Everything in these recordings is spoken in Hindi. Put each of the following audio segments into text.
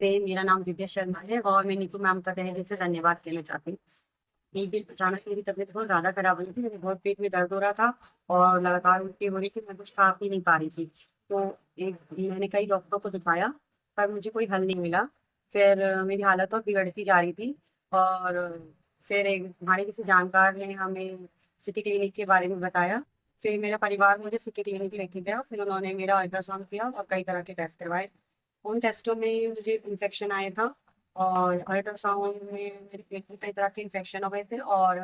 मेरा नाम विद्या शर्मा है और मैं नीतू मैम का तहे दिल से धन्यवाद कहना चाहती हूँ। एक दिन अचानक मेरी तबीयत बहुत ज़्यादा खराब हो रही थी, मुझे बहुत पेट में दर्द हो रहा था और लगातार उल्टी हो रही थी, मैं कुछ खा पी नहीं पा रही थी। तो एक मैंने कई डॉक्टरों को दिखाया, पर मुझे कोई हल नहीं मिला। फिर मेरी हालत और बिगड़ती जा रही थी और फिर एक हमारे किसी जानकार ने हमें सिटी क्लिनिक के बारे में बताया। फिर मेरा परिवार मुझे सिटी क्लिनिक लेके गया, फिर उन्होंने मेरा अल्ट्रासाउंड किया और कई तरह के टेस्ट करवाए। उन टेस्टों में मुझे इन्फेक्शन आया था और अल्ट्रासाउंड में मेरे पेट में कई तरह के इन्फेक्शन हो गए थे और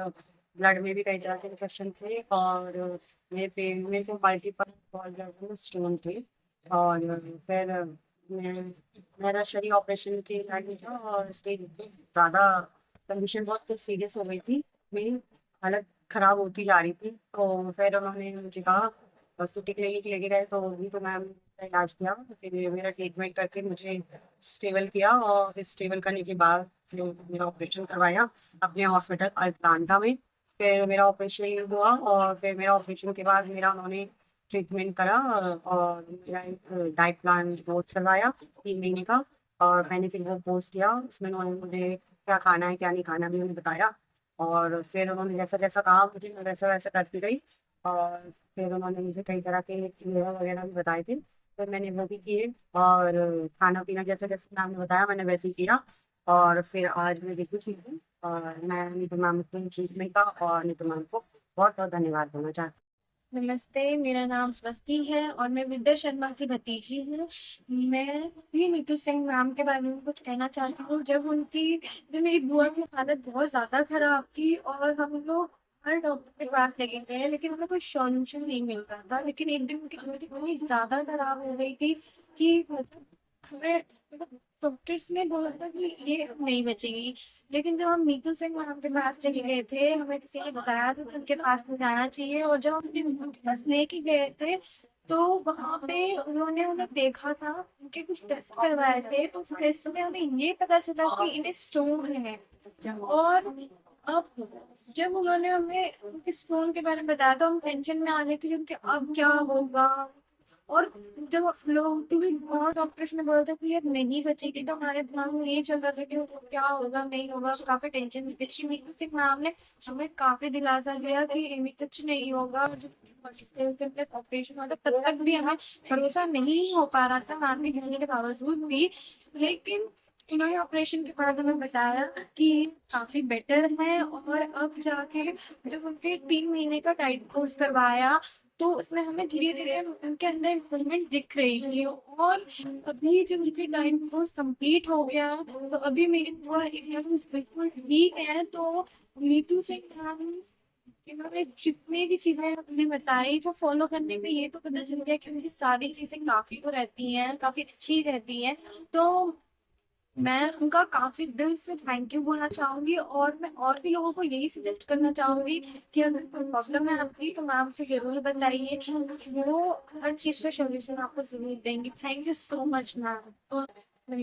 ब्लड में भी कई तरह के इन्फेक्शन थे और मेरे पेट में तो मल्टीपल स्टोन थे और फिर मैं मेरा शरीर ऑपरेशन के लायक था और स्टेज ज़्यादा कंडीशन बहुत सीरियस हो गई थी। मेरी हालत खराब होती जा रही थी, तो फिर उन्होंने मुझे कहा सिटी क्लिनिक लेके गए, तो भी तो मैम का इलाज किया, फिर मेरा ट्रीटमेंट करके मुझे स्टेबल किया और स्टेबल करने के बाद फिर मेरा ऑपरेशन करवाया अपने हॉस्पिटल अल्ट्रांटा में। फिर मेरा ऑपरेशन हुआ और फिर मेरा ऑपरेशन के बाद मेरा उन्होंने ट्रीटमेंट करा और मेरा एक डाइट प्लान कोर्स करवाया 3 महीने का और मैंने फिर वो कोर्स किया। उसमें उन्होंने मुझे क्या खाना है क्या नहीं खाना भी उन्हें बताया और फिर उन्होंने जैसा जैसा कहा मुझे मैं वैसा वैसा करती गई और फिर उन्होंने मुझे कई तरह के योगा वगैरह भी बताए थे, फिर मैंने वो भी किए और खाना पीना जैसे जैसे मैम ने बताया मैंने वैसे ही किया और फिर आज मैं बिल्कुल ठीक हूँ और मैं नीतू मैम की ट्रीटमेंट का और नीतू मैम को बहुत बहुत धन्यवाद देना चाहती नमस्ते, मेरा नाम स्वस्ति है और मैं विद्या शर्मा की भतीजी हूँ। मैं भी नीतू सिंह मैम के बारे में कुछ कहना चाहती हूँ। जब मेरी बुआ की हालत बहुत ज़्यादा खराब थी और हम लोग हर डॉक्टर के पास लेके गए, लेकिन हमें कोई सॉल्यूशन नहीं मिल रहा था। लेकिन एक दिन उनकी हालत इतनी ज़्यादा खराब हो गई थी कि मतलब हमें मतलब डॉक्टर्स ने बोला था कि ये अब नहीं बचेगी। लेकिन जब हम नीतू सिंह मैम के पास लेके गए थे, हमें किसी ने बताया था कि उनके पास में जाना चाहिए, और जब हम उनके पास लेके गए थे तो वहां पे उन्होंने उन्हें देखा था, उनके कुछ टेस्ट करवाए थे, तो उस टेस्ट में हमें ये पता चला कि इन्हें स्टोन है। और अब जब उन्होंने हमें उनके स्टोन के बारे में बताया तो हम टेंशन में आ गए थे कि उनके अब क्या होगा। और जब लोग, क्योंकि बहुत डॉक्टर्स ने बोला था कि ये नहीं बचेगी, तो हमारे दिमाग में ये चल रहा था कि उनको क्या होगा नहीं होगा, काफी टेंशन में थी। लेकिन नीतू सिंह मैम ने हमें काफी दिलासा दिया कि इन्हें कुछ नहीं होगा। और जब ऑपरेशन हुआ था तब तक भी हमें भरोसा नहीं हो पा रहा था मैम के कहने के बावजूद भी। लेकिन इन्होंने ऑपरेशन के बाद हमें बताया कि काफी बेटर है, और अब जाके जब उनके 3 महीने का डाइट कोर्स करवाया तो उसमें हमें धीरे धीरे उनके अंदर इम्प्रूवमेंट दिख रही है। और अभी जब उनकी डाइट कोर्स कंप्लीट हो गया तो अभी मेरी बुआ एकदम बिल्कुल ठीक है। तो नीतू से मैम, इन्होंने जितनी भी चीजें उन्हें बताई तो फॉलो करने में ये तो पता चल गया कि उनकी सारी चीजें काफी वो रहती हैं, काफी अच्छी रहती हैं। तो मैं उनका काफी दिल से थैंक यू बोलना चाहूंगी, और मैं और भी लोगों को यही सजेस्ट करना चाहूंगी कि अगर कोई प्रॉब्लम है आपकी तो मैम से जरूर बताइए, वो हर चीज का सॉल्यूशन आपको जरूर देंगी। Thank you so much ma'am.